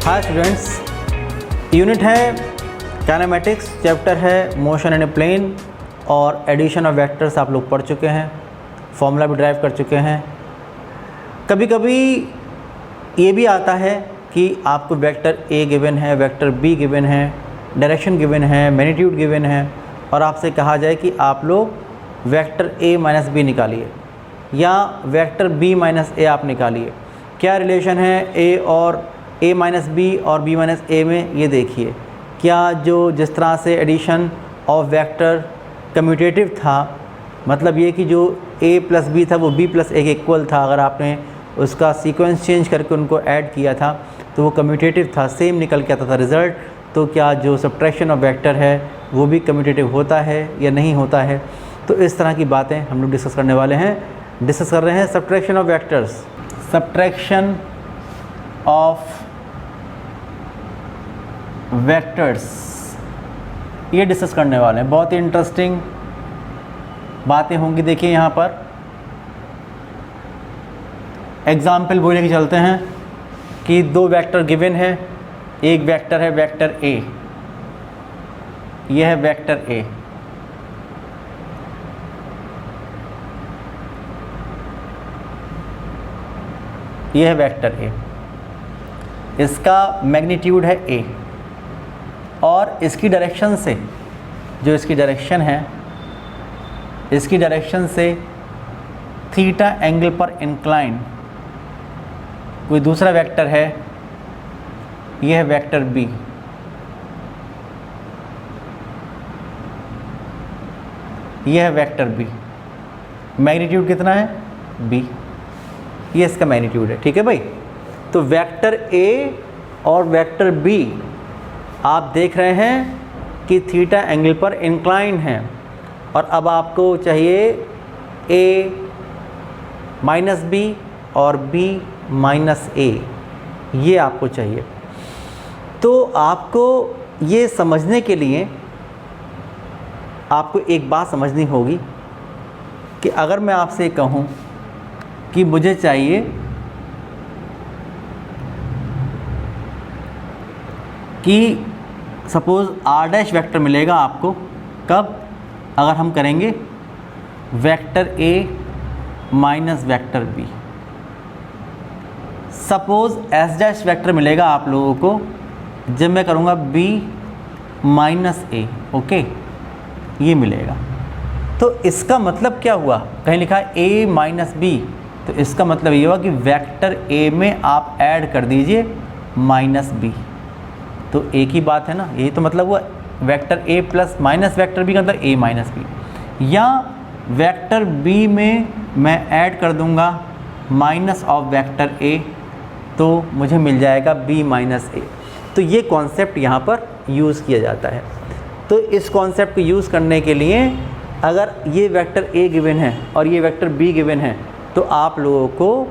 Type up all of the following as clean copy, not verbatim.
Hi students, unit है kinematics, chapter है motion in A plane और एडिशन ऑफ वेक्टर्स आप लोग पढ़ चुके हैं, फॉर्मूला भी ड्राइव कर चुके हैं। कभी कभी ये भी आता है कि आपको वेक्टर ए गिवन है, वेक्टर बी गिवन है, डायरेक्शन गिवन है, मैग्नीट्यूड गिवन है और आपसे कहा जाए कि आप लोग वेक्टर ए माइनस बी निकालिए या वेक्टर बी माइनस ए आप निकालिए। क्या रिलेशन है ए और ए माइनस बी और बी माइनस ए में, ये देखिए। क्या जो जिस तरह से एडिशन ऑफ वेक्टर कम्यूटेटिव था, मतलब ये कि जो ए प्लस बी था वो बी प्लस ए के इक्वल था, अगर आपने उसका सीक्वेंस चेंज करके उनको ऐड किया था तो वो कम्यूटेटिव था, सेम निकल के आता था रिज़ल्ट। तो क्या जो सब्ट्रैक्शन ऑफ वेक्टर है वो भी कम्यूटेटिव होता है या नहीं होता है? तो इस तरह की बातें हम लोग डिस्कस करने वाले हैं। डिस्कस कर रहे हैं subtraction of vectors, subtraction of vectors, ये डिस्कस करने वाले हैं। बहुत ही इंटरेस्टिंग बातें होंगी। देखिए यहाँ पर एग्जाम्पल वो लेके चलते हैं कि दो वेक्टर गिवन है। एक वेक्टर है वेक्टर ए, यह है वेक्टर ए, यह है वेक्टर ए, इसका मैग्नीट्यूड है ए और इसकी डायरेक्शन से, जो इसकी डायरेक्शन है, इसकी डायरेक्शन से थीटा एंगल पर इंक्लाइन कोई दूसरा वेक्टर है, यह है वेक्टर बी। यह है वेक्टर बी, मैग्नीट्यूड कितना है? बी, ये इसका मैग्नीट्यूड है। ठीक है भाई। तो वेक्टर ए और वेक्टर बी आप देख रहे हैं कि थीटा एंगल पर इंक्लाइन है और अब आपको चाहिए ए माइनस बी और बी माइनस ए, ये आपको चाहिए। तो आपको ये समझने के लिए आपको एक बात समझनी होगी कि अगर मैं आपसे कहूँ कि मुझे चाहिए कि सपोज़ आर डैश वेक्टर मिलेगा आपको, कब? अगर हम करेंगे vector A minus vector B. Suppose S dash vector मिलेगा आप लोगों को जब मैं करूँगा बी माइनस ए, ओके, ये मिलेगा। तो इसका मतलब क्या हुआ? कहीं लिखा है ए माइनस बी, तो इसका मतलब ये हुआ कि वेक्टर ए में आप ऐड कर दीजिए माइनस बी। तो एक ही बात है ना, यही तो मतलब हुआ। Vector A plus minus vector B का मतलब ए माइनस बी, या वेक्टर बी में मैं ऐड कर दूंगा माइनस ऑफ वेक्टर ए, तो मुझे मिल जाएगा बी माइनस ए। तो ये कॉन्सेप्ट यहाँ पर यूज़ किया जाता है। तो इस कॉन्सेप्ट को यूज़ करने के लिए अगर ये वेक्टर ए गिवन है और ये वेक्टर बी गिवन है तो आप लोगों को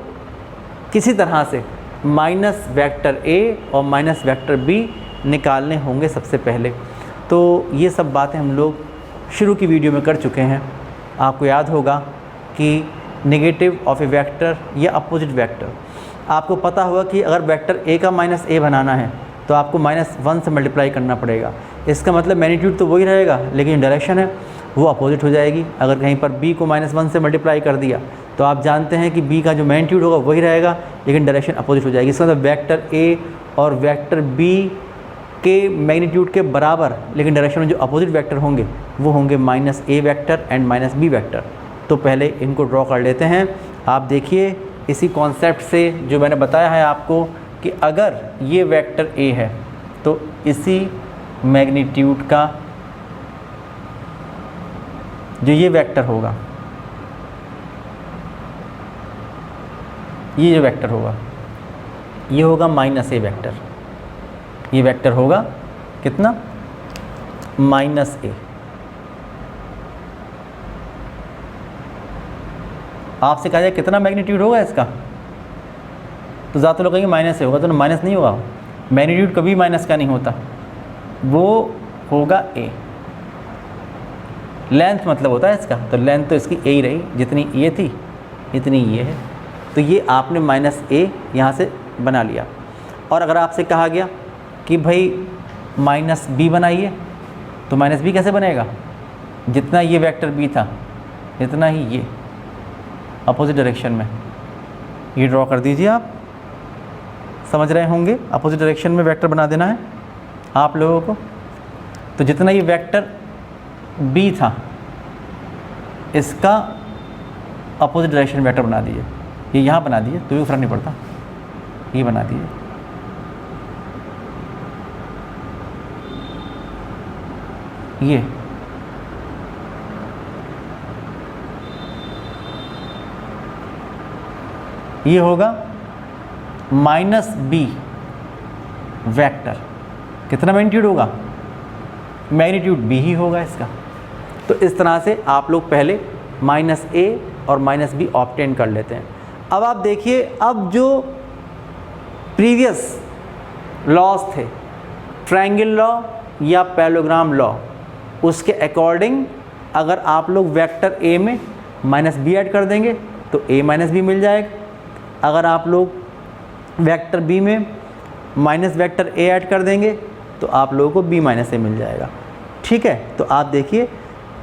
किसी तरह से माइनस वेक्टर ए और माइनस वेक्टर बी निकालने होंगे सबसे पहले। तो ये सब बातें हम लोग शुरू की वीडियो में कर चुके हैं। आपको याद होगा कि नेगेटिव ऑफ ए वेक्टर या अपोजिट वेक्टर, आपको पता होगा कि अगर वेक्टर ए का माइनस ए बनाना है तो आपको -1 से मल्टीप्लाई करना पड़ेगा। इसका मतलब मैग्नीट्यूड तो वही रहेगा लेकिन डायरेक्शन है वो अपोजिट हो जाएगी। अगर कहीं पर b को -1 से मल्टीप्लाई कर दिया तो आप जानते हैं कि b का जो मैग्नीट्यूड होगा वही रहेगा लेकिन डायरेक्शन अपोजिट हो जाएगी। इसका मतलब वेक्टर a और वेक्टर b के मैग्नीट्यूड के बराबर लेकिन डायरेक्शन में जो अपोजिट वेक्टर होंगे वो होंगे -a vector and -b vector. तो पहले इनको ड्रॉ कर लेते हैं। आप देखिए इसी कॉन्सेप्ट से जो मैंने बताया है आपको कि अगर ये वेक्टर a है तो इसी मैग्नीट्यूड का जो ये वेक्टर होगा, ये जो वेक्टर होगा ये होगा -a वेक्टर। ये वेक्टर होगा कितना? -a। आपसे कहा जाए कितना मैग्नीट्यूड होगा इसका, तो ज़्यादा लोग कहेंगे माइनस से होगा, तो माइनस नहीं होगा। मैग्नीट्यूड कभी माइनस का नहीं होता, वो होगा a। लेंथ मतलब होता है इसका, तो लेंथ तो इसकी a ही रही, जितनी ये थी इतनी ये है। तो ये आपने -a यहाँ से बना लिया। और अगर आपसे कहा गया कि भाई माइनस बी बनाइए, तो माइनस बी कैसे बनेगा? जितना ये वेक्टर बी था इतना ही ये अपोजिट डायरेक्शन में, ये ड्रॉ कर दीजिए। आप समझ रहे होंगे, अपोजिट डायरेक्शन में वेक्टर बना देना है आप लोगों को। तो जितना ये वेक्टर बी था इसका अपोजिट डायरेक्शन में वेक्टर बना दीजिए। ये यहाँ बना दीजिए तो भी फर्क नहीं पड़ता, ये बना दीजिए। ये होगा माइनस बी वेक्टर, कितना मैग्नीट्यूड होगा? मैग्नीट्यूड बी ही होगा इसका। तो इस तरह से आप लोग पहले माइनस ए और माइनस बी ऑब्टेन कर लेते हैं। अब आप देखिए, अब जो प्रीवियस लॉज थे, ट्रायंगल लॉ या पैरेललोग्राम लॉ, उसके अकॉर्डिंग अगर आप लोग वेक्टर ए में माइनस बी ऐड कर देंगे तो ए माइनस बी मिल जाएगा। अगर आप लोग वेक्टर बी में माइनस वेक्टर ए ऐड कर देंगे तो आप लोगों को बी माइनस ए मिल जाएगा। ठीक है, तो आप देखिए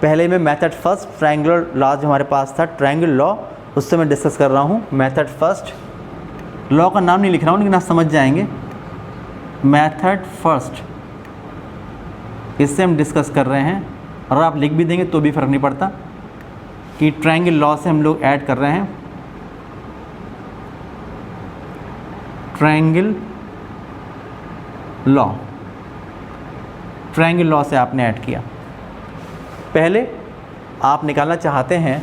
पहले मैं मेथड फर्स्ट ट्रायंगुलर लॉ जो हमारे पास था, ट्रायंगल लॉ, उससे मैं डिस्कस कर रहा हूँ। मेथड फर्स्ट लॉ का नाम नहीं लिख रहा हूँ लेकिन आप समझ जाएंगे। मेथड फर्स्ट, इससे हम डिस्कस कर रहे हैं, और आप लिख भी देंगे तो भी फ़र्क नहीं पड़ता कि ट्रायंगल लॉ से हम लोग ऐड कर रहे हैं। ट्रायंगल लॉ, ट्रायंगल लॉ से आपने ऐड किया। पहले आप निकालना चाहते हैं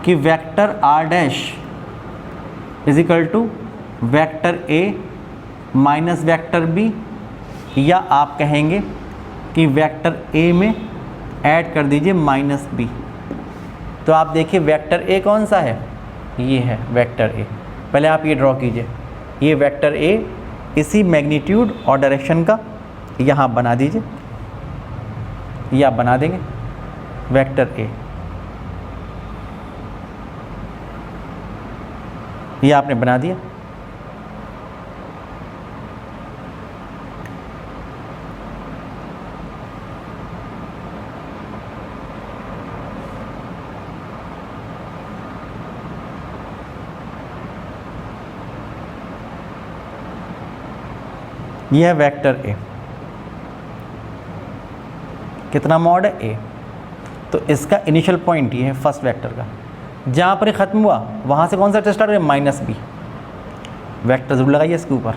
कि vector R dash is equal to vector A minus vector B, या आप कहेंगे कि वेक्टर ए में ऐड कर दीजिए माइनस बी। तो आप देखिए वेक्टर ए कौन सा है? ये है वेक्टर ए। पहले आप ये ड्रॉ कीजिए, ये वेक्टर ए इसी मैग्नीट्यूड और डायरेक्शन का यहाँ बना दीजिए, ये आप बना देंगे वेक्टर ए। ये आपने बना दिया। यह है वेक्टर ए, कितना मॉड है ए। तो इसका इनिशियल पॉइंट ये है फर्स्ट वेक्टर का, जहाँ पर ख़त्म हुआ वहाँ से कौन सा वेक्टर स्टार्ट हो गया? Minus B. वेक्टर जरूर लगाइए इसके ऊपर,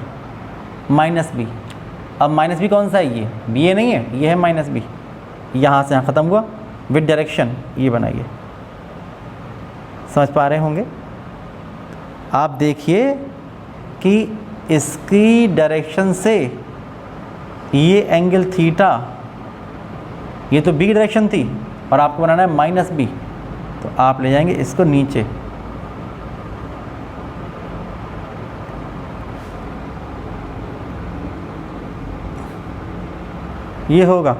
माइनस बी। अब माइनस बी कौन सा है? ये बी ए नहीं है, ये है माइनस बी। यहाँ से यहाँ ख़त्म हुआ विद डायरेक्शन, ये बनाइए। समझ पा रहे होंगे आप? देखिए कि इसकी डायरेक्शन से ये एंगल थीटा, ये तो बी की डायरेक्शन थी और आपको बनाना है माइनस बी, तो आप ले जाएंगे इसको नीचे। ये होगा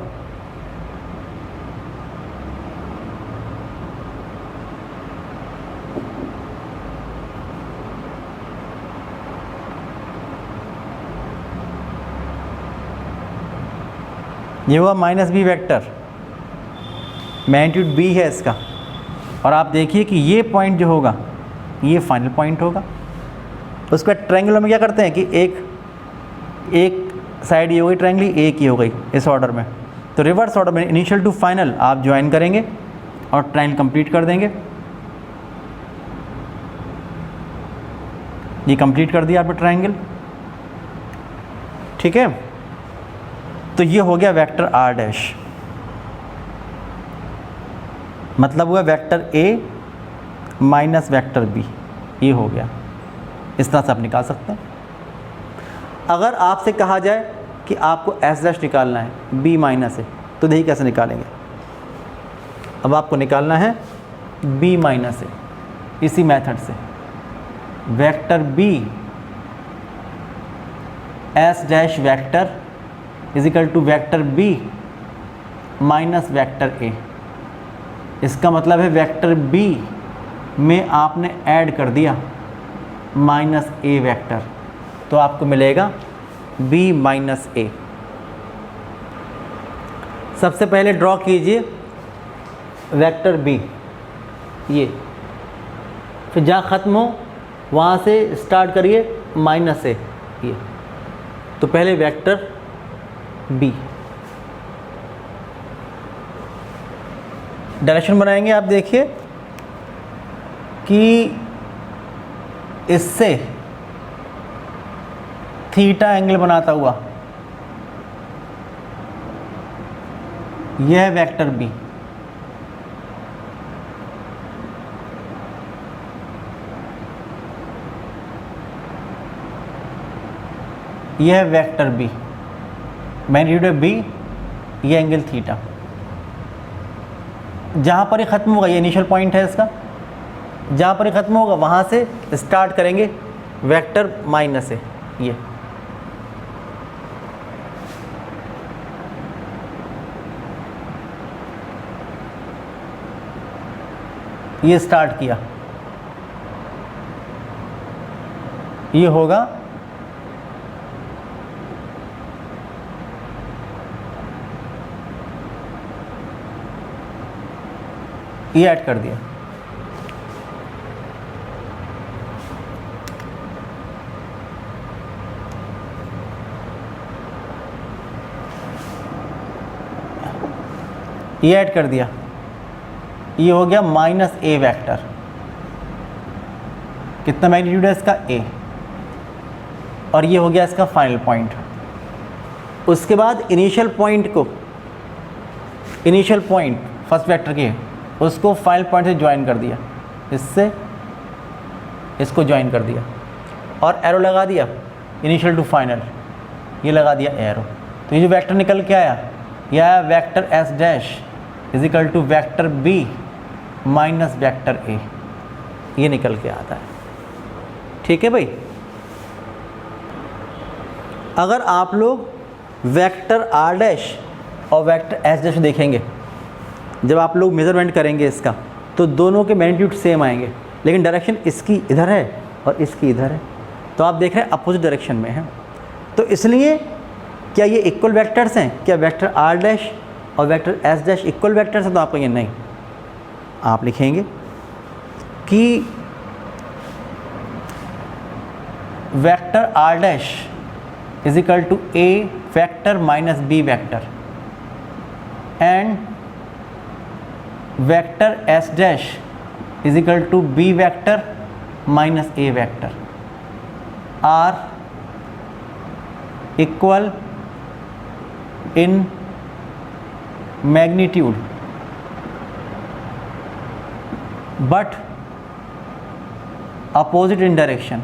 ये हुआ minus B vector, magnitude B है इसका। और आप देखिए कि ये पॉइंट जो होगा ये फाइनल पॉइंट होगा। उसके बाद ट्रायंगल में क्या करते हैं कि एक साइड ये हो गई ट्रायंगल, एक ही हो गई इस ऑर्डर में। तो रिवर्स ऑर्डर में इनिशियल टू फाइनल आप ज्वाइन करेंगे और ट्रायंगल कंप्लीट कर देंगे। ये कंप्लीट कर दिया आपने ट्रायंगल। ठीक है, तो ये हो गया वेक्टर आर डैश, मतलब हुआ vector A minus vector B, ये हो गया। इस तरह से आप निकाल सकते हैं। अगर आपसे कहा जाए कि आपको एस डैश निकालना है बी माइनस ए, तो देखिए कैसे निकालेंगे। अब आपको निकालना है बी माइनस ए इसी मेथड से, vector B S dash vector is equal to vector B minus vector A. इसका मतलब है वेक्टर बी में आपने ऐड कर दिया माइनस ए वेक्टर, तो आपको मिलेगा बी माइनस ए। सबसे पहले ड्रॉ कीजिए वेक्टर बी, ये, फिर जहाँ ख़त्म हो वहाँ से स्टार्ट करिए माइनस ए, ये। तो पहले वेक्टर बी, डायरेक्शन बनाएंगे। आप देखिए कि इससे थीटा एंगल बनाता हुआ यह वेक्टर बी, यह वेक्टर बी, मैग्नीट्यूड बी, यह एंगल थीटा। जहाँ पर ही ख़त्म होगा, ये इनिशियल पॉइंट है इसका, जहाँ पर ही ख़त्म होगा वहाँ से स्टार्ट करेंगे वेक्टर माइनस ए, ये स्टार्ट किया, ये होगा ये ऐड कर दिया, ये ऐड कर दिया, ये हो गया माइनस ए वेक्टर। कितना मैग्नीट्यूड है इसका, ए, और ये हो गया इसका फाइनल पॉइंट। उसके बाद इनिशियल पॉइंट को, इनिशियल पॉइंट फर्स्ट वेक्टर के, उसको फाइनल पॉइंट से ज्वाइन कर दिया, इससे इसको ज्वाइन कर दिया और एरो लगा दिया इनिशियल टू फाइनल, ये लगा दिया एरो। तो ये जो वेक्टर निकल के आया, यह आया vector S dash is equal to vector B minus vector A, ये निकल के आता है। ठीक है भाई। अगर आप लोग वेक्टर आर डैश और वेक्टर एस डैश देखेंगे, जब आप लोग मेज़रमेंट करेंगे इसका, तो दोनों के मैग्नीट्यूड सेम आएंगे, लेकिन डायरेक्शन इसकी इधर है और इसकी इधर है, तो आप देख रहे हैं अपोजिट डायरेक्शन में है। तो इसलिए क्या ये इक्वल वेक्टर्स हैं? क्या वेक्टर आर डैश और vector S dash equal vectors हैं? तो आप कहेंगे नहीं। आप लिखेंगे कि vector R dash is equal to A vector minus B vector and vector S dash is equal to B vector minus A vector are equal in magnitude but opposite in direction.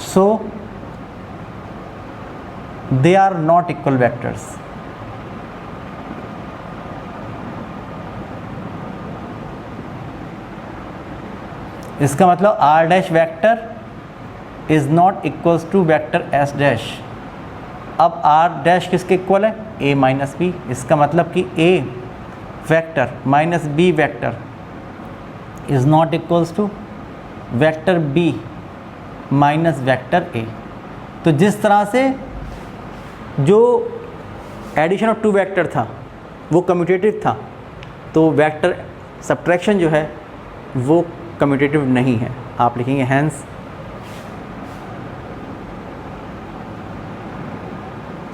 So they are not equal vectors. इसका मतलब r dash vector is not equals to vector s dash. अब r dash किसके equal है? a minus B. इसका मतलब कि a vector minus b vector is not equals to vector b minus vector a। तो जिस तरह से जो एडिशन ऑफ टू वेक्टर था वो कम्यूटेटिव था, तो वेक्टर सब्ट्रैक्शन जो है वो कम्यूटेटिव नहीं है। आप लिखेंगे hence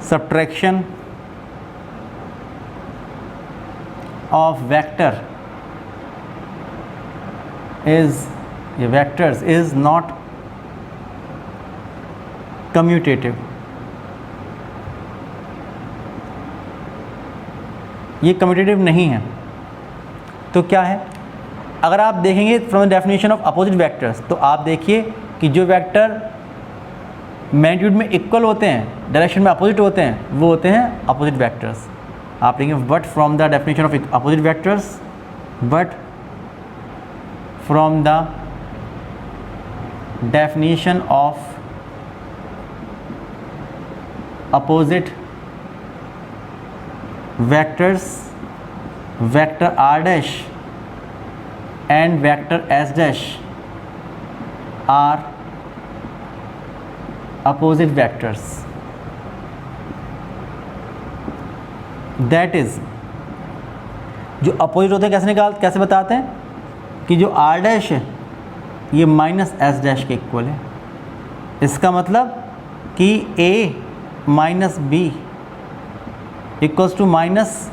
subtraction of vector is vectors is not commutative। ये कम्यूटेटिव नहीं है। तो क्या है? अगर आप देखेंगे from the definition of opposite vectors, तो आप देखिए कि जो वेक्टर मैग्नीट्यूड में इक्वल होते हैं, डायरेक्शन में अपोजिट होते हैं, वो होते हैं अपोजिट वेक्टर्स। आप लिखेंगे but from the definition of opposite vectors, but from the definition of opposite vectors vector r dash and vector s dash are opposite vectors. That is, जो अपोजिट होते हैं कैसे बताते हैं कि जो r डैश है ये माइनस एस डैश के इक्वल है। इसका मतलब कि a minus B equals to minus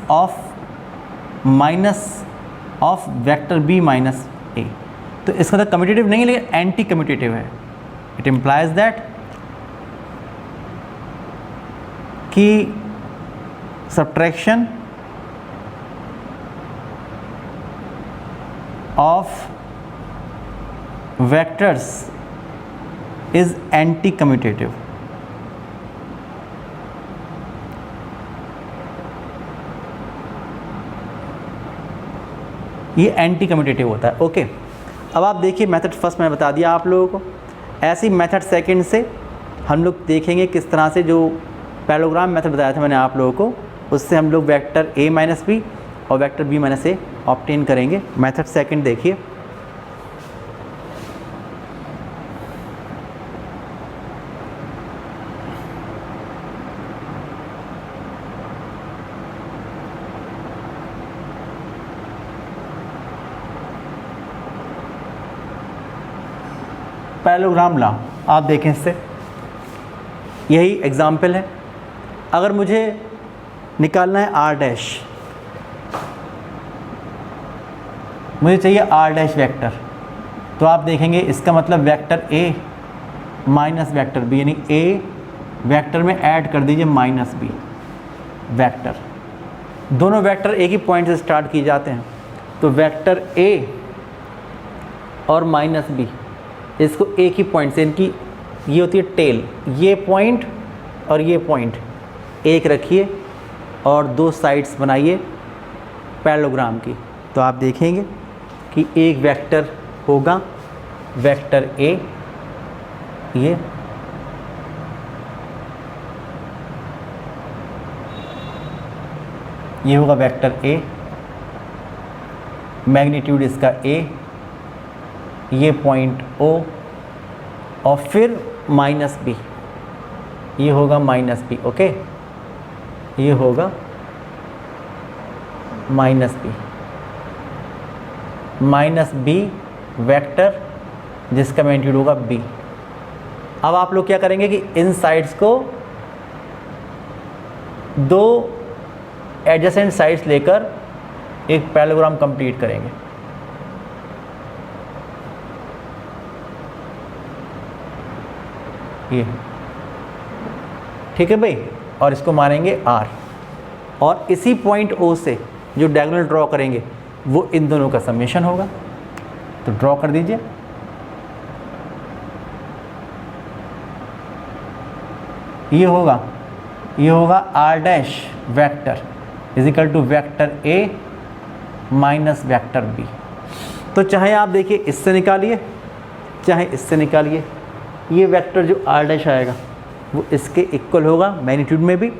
of vector b minus A. तो इसका मतलब कम्यूटेटिव नहीं है लेकिन एंटी कम्यूटेटिव है। इट इम्प्लाइज दैट कि subtraction of vectors is anti commutative. ये एंटी कम्यूटेटिव होता है। ओके, अब आप देखिए मेथड फर्स्ट मैंने बता दिया आप लोगों को। ऐसी मेथड सेकंड से हम लोग देखेंगे किस तरह से जो पैरेललोग्राम मेथड बताया था मैंने आप लोगों को, उससे हम लोग वेक्टर a माइनस बी और वेक्टर b माइनस ए ऑब्टेन करेंगे। मेथड सेकंड देखिए, पैरेललोग्राम ला आप देखें, इससे यही एग्जाम्पल है। अगर मुझे निकालना है आर डैश, मुझे चाहिए आर डैश वेक्टर, तो आप देखेंगे इसका मतलब vector A minus vector B, यानी ए वेक्टर में ऐड कर दीजिए माइनस बी वेक्टर। दोनों वेक्टर एक ही पॉइंट से स्टार्ट किए जाते हैं, तो वेक्टर ए और माइनस बी इसको एक ही पॉइंट से, इनकी ये होती है टेल, ये पॉइंट और ये पॉइंट एक रखिए और दो साइड्स बनाइए पैरेललोग्राम की। तो आप देखेंगे कि एक वेक्टर होगा वेक्टर ए, ये होगा वेक्टर ए, मैग्नीट्यूड इसका ए, ये पॉइंट ओ, और फिर माइनस बी, ये होगा माइनस बी। ओके, ये होगा माइनस बी वेक्टर जिसका मैग्नीट्यूड होगा बी। अब आप लोग क्या करेंगे कि इन साइड्स को दो एडजेसेंट साइड्स लेकर एक पैरेललोग्राम कंप्लीट करेंगे। ये ठीक है भाई, और इसको मारेंगे आर, और इसी पॉइंट ओ से जो डायगोनल ड्रॉ करेंगे वो इन दोनों का समेशन होगा। तो ड्रॉ कर दीजिए, ये होगा R dash vector is equal to vector A minus vector B. तो चाहे आप देखिए इससे निकालिए चाहे इससे निकालिए, ये वेक्टर जो आर डैश आएगा वो इसके इक्वल होगा मैग्नीट्यूड में भी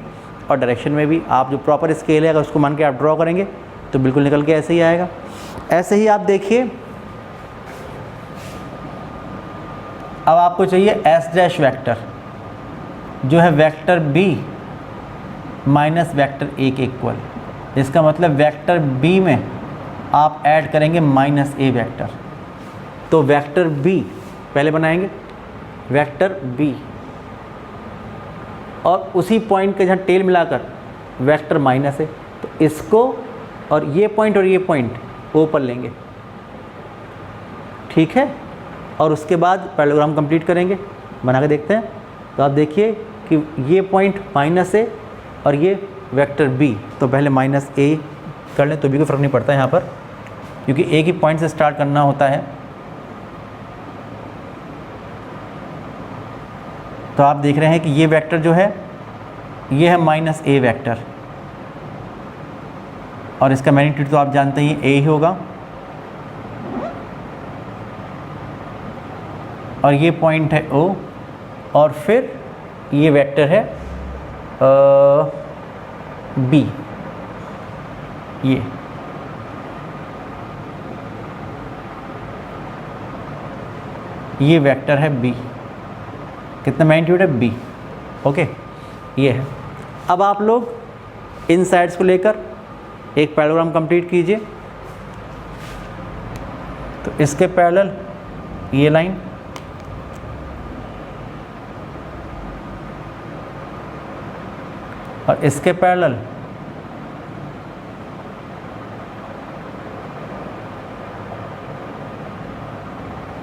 और डायरेक्शन में भी। आप जो प्रॉपर स्केल है अगर उसको मान के आप ड्रॉ करेंगे तो बिल्कुल निकल के ऐसे ही आएगा। ऐसे ही आप देखिए, अब आपको चाहिए एस डैश वेक्टर जो है vector B minus vector A के इक्वल। इसका मतलब वेक्टर बी में आप ऐड करेंगे माइनस ए वेक्टर। तो वेक्टर बी पहले बनाएंगे, वेक्टर बी, और उसी पॉइंट के जहाँ टेल मिलाकर वेक्टर माइनस है, तो इसको और ये पॉइंट ओ पर लेंगे, ठीक है। और उसके बाद पैरेललोग्राम कंप्लीट करेंगे, बना के देखते हैं। तो आप देखिए कि ये पॉइंट माइनस है और ये वेक्टर बी, तो पहले माइनस ए कर लें तो भी कोई फ़र्क नहीं पड़ता यहाँ पर, क्योंकि एक ही पॉइंट से स्टार्ट करना होता है। तो आप देख रहे हैं कि ये वेक्टर जो है ये है माइनस ए वेक्टर, और इसका मैग्नीट्यूड तो आप जानते ही ए ही होगा, और ये पॉइंट है ओ, और फिर ये वेक्टर है बी। ये वेक्टर है b, कितना मैग्नीट्यूड है b, ओके ये है। अब आप लोग इन साइड्स को लेकर एक पैरेललोग्राम कंप्लीट कीजिए। तो इसके पैरेलल ये लाइन, और इसके पैरेलल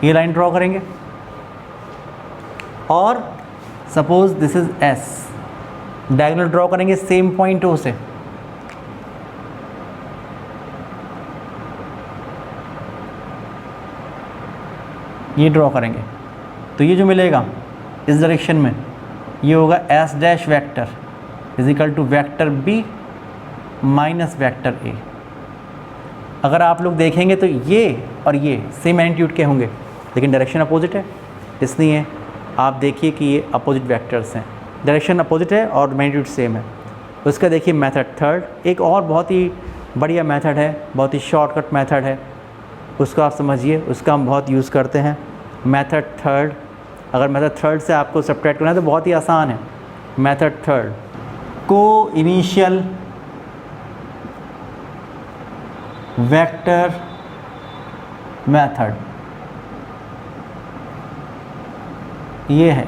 ये लाइन ड्रॉ करेंगे। और suppose this is S, diagonal draw करेंगे सेम पॉइंट O से। ये ड्रॉ करेंगे तो ये जो मिलेगा इस डायरेक्शन में ये होगा S dash vector is equal to vector B minus vector A। अगर आप लोग देखेंगे तो ये और ये सेम मैग्नीट्यूड के होंगे लेकिन डायरेक्शन अपोजिट है, इसलिए आप देखिए कि ये अपोजिट वेक्टर्स हैं, डायरेक्शन अपोजिट है और मैग्नीट्यूड सेम है। उसका देखिए मेथड थर्ड, एक और बहुत ही बढ़िया मेथड है, बहुत ही शॉर्टकट मेथड है, उसको आप समझिए, उसका हम बहुत यूज़ करते हैं। मेथड थर्ड, अगर मेथड थर्ड से आपको सब्ट्रैक्ट करना है तो बहुत ही आसान है। मेथड थर्ड, को इनिशियल वेक्टर मेथड, ये है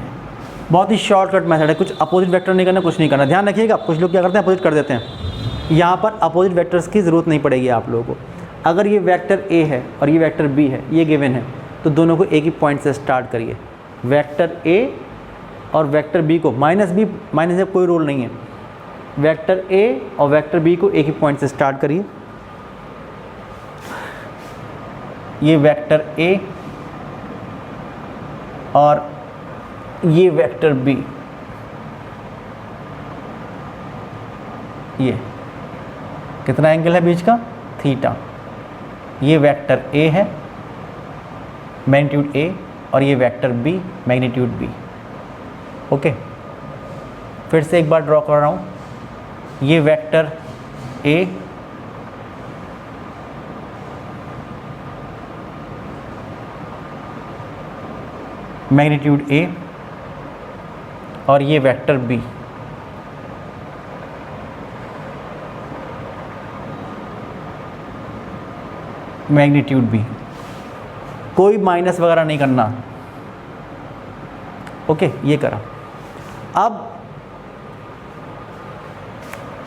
बहुत ही शॉर्टकट मेथड है। कुछ अपोजिट वेक्टर नहीं करना, कुछ नहीं करना। ध्यान रखिएगा, कुछ लोग क्या करते हैं अपोजिट कर देते हैं। यहाँ पर अपोजिट वेक्टर्स की ज़रूरत नहीं पड़ेगी आप लोगों को। अगर ये वेक्टर A है और ये वेक्टर B है, ये गिवन है, तो दोनों को एक ही पॉइंट से स्टार्ट करिए। वेक्टर A और वेक्टर B को माइनस में कोई रोल नहीं है। वेक्टर A और वेक्टर B को एक ही पॉइंट से स्टार्ट करिए। ये वेक्टर A और ये वेक्टर B, ये कितना एंगल है बीच का, थीटा। ये वेक्टर A है मैग्नीट्यूड A और ये vector B magnitude B, okay. फिर से एक बार ड्रॉ कर रहा हूँ। ये वेक्टर A मैग्नीट्यूड A और ये वेक्टर B, मैग्नीट्यूड B। कोई माइनस वगैरह नहीं करना, ओके ये करा। अब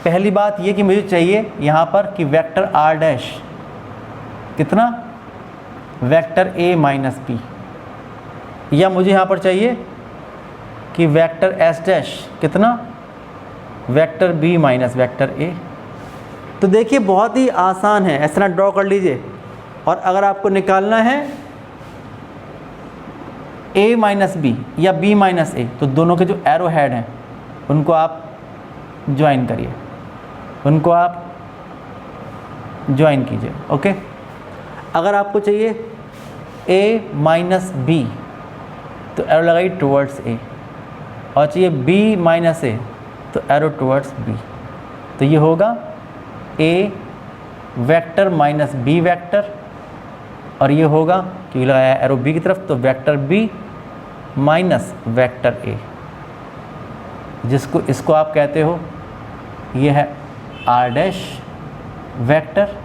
पहली बात ये कि मुझे चाहिए यहाँ पर कि वेक्टर R डैश कितना, वेक्टर A माइनस B, या मुझे यहाँ पर चाहिए कि वेक्टर S डैश कितना, vector B minus vector A। तो देखिए बहुत ही आसान है, इस तरह ड्रॉ कर लीजिए। और अगर आपको निकालना है A माइनस B या B माइनस A, तो दोनों के जो एरो हेड हैं उनको आप ज्वाइन करिए, उनको आप ज्वाइन कीजिए, ओके। अगर आपको चाहिए A माइनस B तो एरो लगाइए टुवर्ड्स A, और चाहिए B माइनस A तो एरो टुवर्ड्स B। तो ये होगा A vector minus B vector, और ये होगा क्योंकि लगाया एरो B की तरफ तो vector B minus vector A, जिसको इसको आप कहते हो ये है R डैश वेक्टर,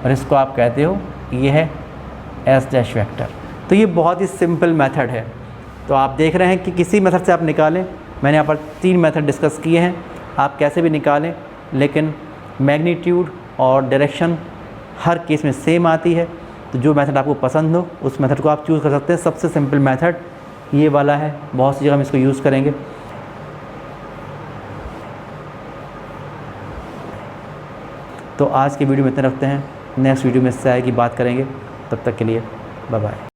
और इसको आप कहते हो ये है S डैश वेक्टर। तो ये बहुत ही सिंपल मेथड है। तो आप देख रहे हैं कि किसी मेथड से आप निकालें, मैंने यहाँ पर 3 मेथड डिस्कस किए हैं, आप कैसे भी निकालें, लेकिन मैग्नीट्यूड और डायरेक्शन हर केस में सेम आती है। तो जो मेथड आपको पसंद हो उस मेथड को आप चूज़ कर सकते हैं। सबसे सिंपल मेथड ये वाला है, बहुत सी जगह हम इसको यूज़ करेंगे। तो आज की वीडियो में इतना रखते हैं, नेक्स्ट वीडियो में इससे आगे की बात करेंगे। तब तक के लिए बाय बाय।